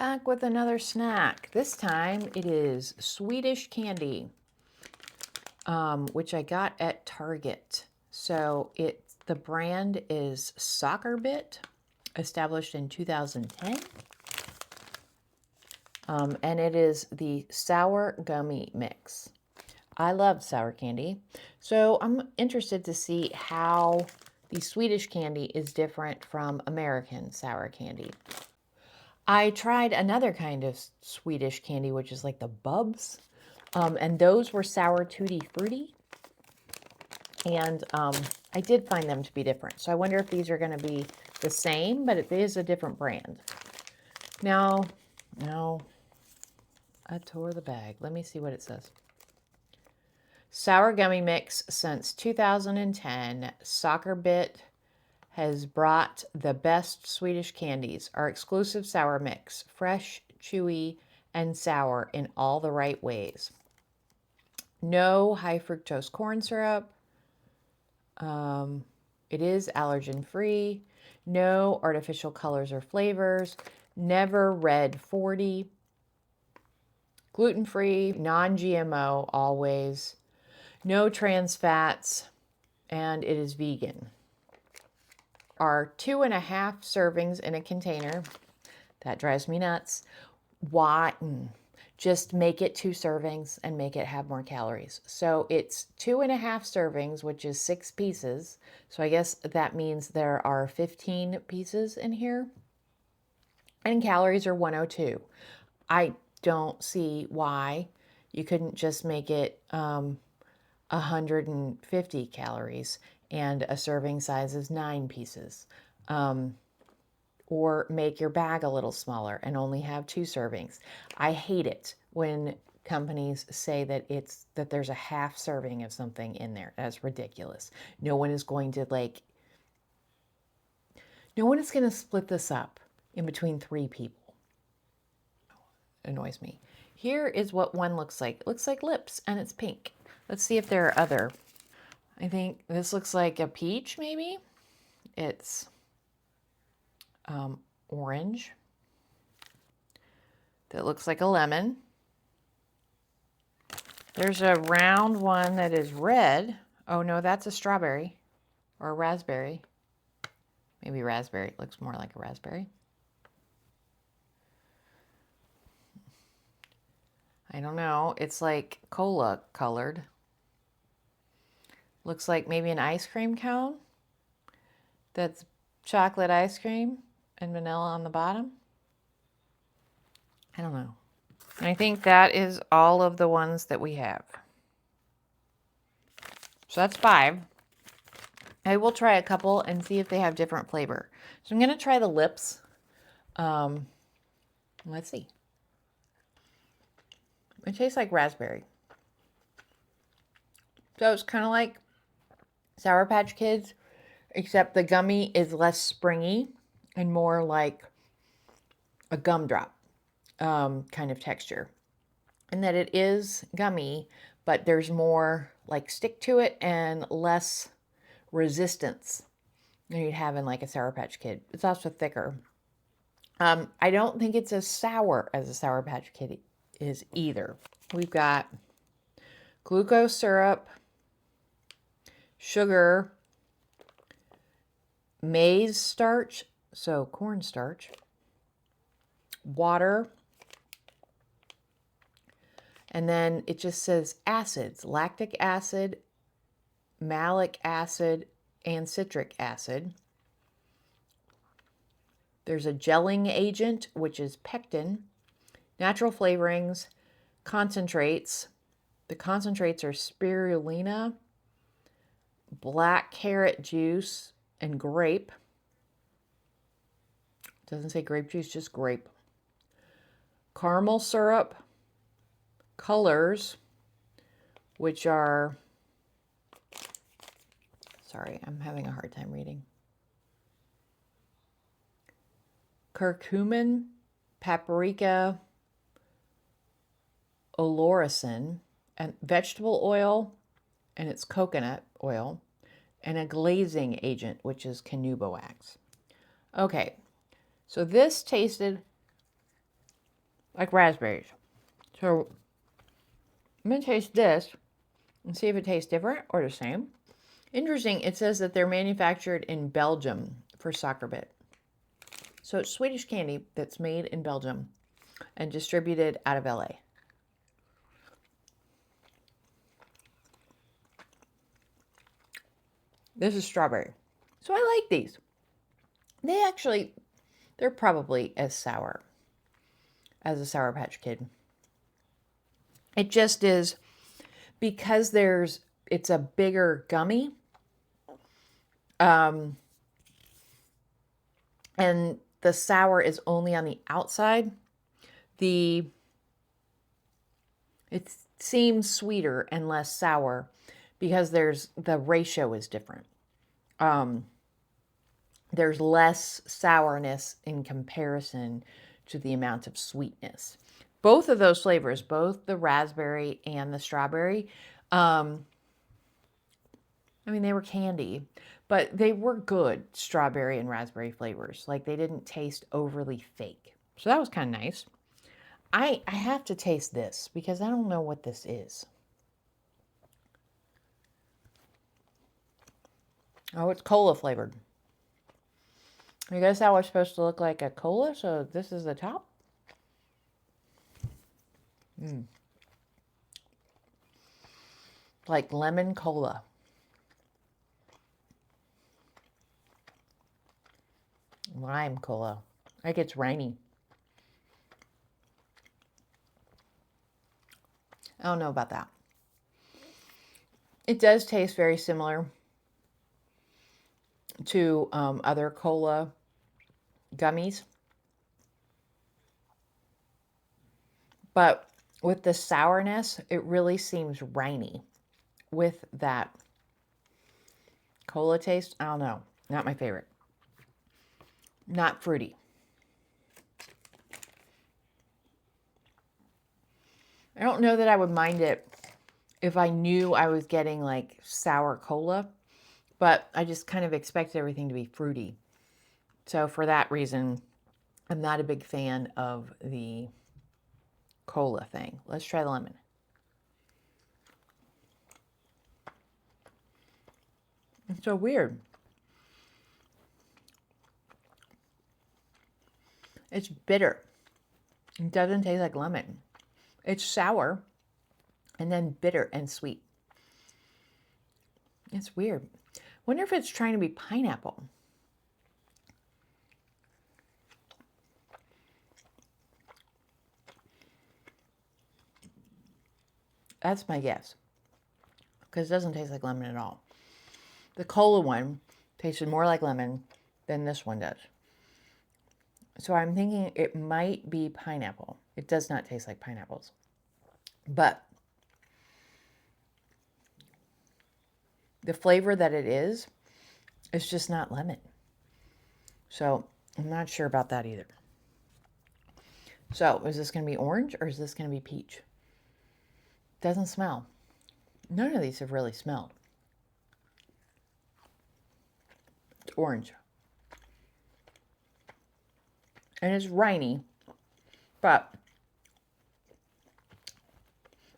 Back with another snack. This time it is Swedish candy, which I got at Target. So the brand is Sockerbit, established in 2010. And it is the sour gummy mix. I love sour candy, so I'm interested to see how the Swedish candy is different from American sour candy. I tried another kind of Swedish candy, which is like the Bubs, and those were sour tutti frutti, and I did find them to be different. So I wonder if these are going to be the same, but it is a different brand. Now, I tore the bag. Let me see what it says. Sour gummy mix since 2010. Sockerbit has brought the best Swedish candies. Our exclusive sour mix. Fresh, chewy, and sour in all the right ways. No high fructose corn syrup. It is allergen free. No artificial colors or flavors. Never red 40. Gluten free, non-GMO always. No trans fats, and it is vegan. Are 2.5 servings in a container. That drives me nuts. Why? Just make it 2 servings and make it have more calories. So it's 2.5 servings, which is 6 pieces. So I guess that means there are 15 pieces in here. And calories are 102. I don't see why you couldn't just make it 150 calories and a serving size is 9 pieces. Or make your bag a little smaller and only have 2 servings. I hate it when companies say that there's a half serving of something in there. That's ridiculous. No one is going to split this up in between 3 people. It annoys me. Here is what one looks like. It looks like lips and it's pink. Let's see if there are other. I think this looks like a peach, maybe. It's orange. That looks like a lemon. There's a round one that is red. Oh no, that's a strawberry or a raspberry. Maybe raspberry. It looks more like a raspberry. I don't know. It's like cola colored. Looks like maybe an ice cream cone. That's chocolate ice cream and vanilla on the bottom. I don't know. And I think that is all of the ones that we have. So that's 5. I will try a couple and see if they have different flavor. So I'm going to try the lips. Let's see. It tastes like raspberry. So it's kind of like Sour Patch Kids, except the gummy is less springy and more like a gumdrop kind of texture. And that it is gummy, but there's more like stick to it and less resistance than you'd have in like a Sour Patch Kid. It's also thicker. I don't think it's as sour as a Sour Patch Kid is either. We've got glucose syrup, sugar, maize starch, so cornstarch, water, and then it just says acids: lactic acid, malic acid, and citric acid. There's a gelling agent, which is pectin, natural flavorings, concentrates. The concentrates are spirulina, black carrot juice, and grape. It doesn't say grape juice, just grape. Caramel syrup, colors, which are, sorry, I'm having a hard time reading. Curcumin, paprika, olorosin, and vegetable oil, and it's coconut oil, and a glazing agent, which is canuba wax. Okay, so this tasted like raspberries. So I'm going to taste this and see if it tastes different or the same. Interesting, it says that they're manufactured in Belgium for Sockerbit. So it's Swedish candy that's made in Belgium and distributed out of LA. This is strawberry. So I like these. They're probably as sour as a Sour Patch Kid. It just is because it's a bigger gummy. And the sour is only on the outside. It seems sweeter and less sour because the ratio is different. There's less sourness in comparison to the amount of sweetness. Both of those flavors, both the raspberry and the strawberry, I mean, they were candy, but they were good strawberry and raspberry flavors. Like, they didn't taste overly fake. So that was kind of nice. I have to taste this because I don't know what this is. Oh, it's cola flavored. I guess that was supposed to look like a cola, so this is the top. Like lemon cola. Lime cola. Like it's rainy. I don't know about that. It does taste very similar to other cola gummies. But with the sourness, it really seems rainy with that cola taste. I don't know. Not my favorite. Not fruity. I don't know that I would mind it if I knew I was getting like sour cola, but I just kind of expected everything to be fruity. So for that reason, I'm not a big fan of the cola thing. Let's try the lemon. It's so weird. It's bitter. It doesn't taste like lemon. It's sour and then bitter and sweet. It's weird. Wonder if it's trying to be pineapple. That's my guess. Because it doesn't taste like lemon at all. The cola one tasted more like lemon than this one does. So I'm thinking it might be pineapple. It does not taste like pineapples. But the flavor that it is just not lemon. So I'm not sure about that either. So is this going to be orange or is this going to be peach? Doesn't smell. None of these have really smelled. It's orange. And it's rainy, but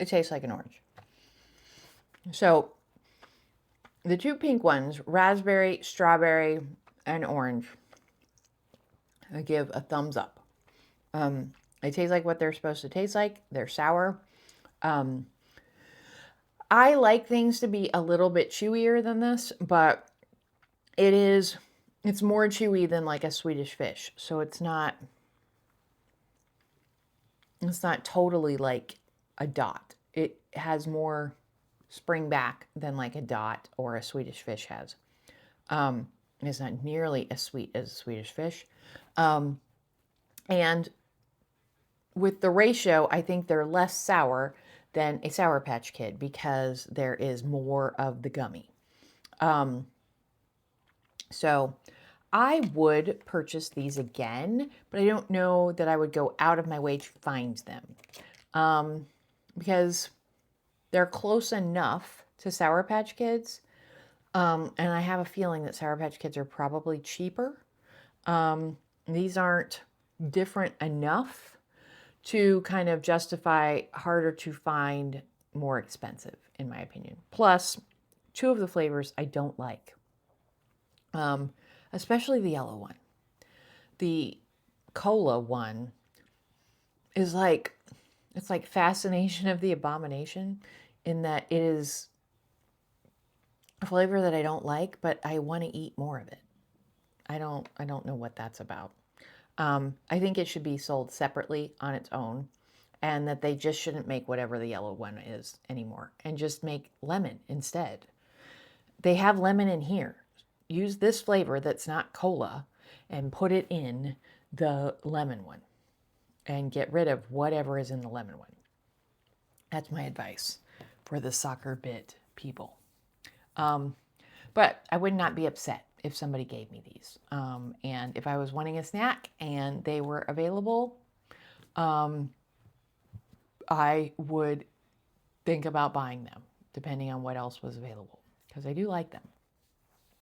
it tastes like an orange. So the two pink ones, raspberry, strawberry, and orange, I give a thumbs up. They taste like what they're supposed to taste like. They're sour. I like things to be a little bit chewier than this, but it's more chewy than like a Swedish fish. So it's not totally like a dot. It has more spring back than like a dot or a Swedish fish has. It's not nearly as sweet as a Swedish fish. And with the ratio, I think they're less sour than a Sour Patch Kid because there is more of the gummy. So I would purchase these again, but I don't know that I would go out of my way to find them because they're close enough to Sour Patch Kids. And I have a feeling that Sour Patch Kids are probably cheaper. These aren't different enough to kind of justify harder to find, more expensive, in my opinion. Plus, two of the flavors I don't like, especially the yellow one. The cola one is like, it's like Fascination of the Abomination, in that it is a flavor that I don't like, but I want to eat more of it. I don't know what that's about. I think it should be sold separately on its own, and that they just shouldn't make whatever the yellow one is anymore, and just make lemon instead. They have lemon in here. Use this flavor that's not cola and put it in the lemon one, and get rid of whatever is in the lemon one. That's my advice for the Sockerbit people. But I would not be upset if somebody gave me these. And if I was wanting a snack and they were available, I would think about buying them, depending on what else was available, because I do like them.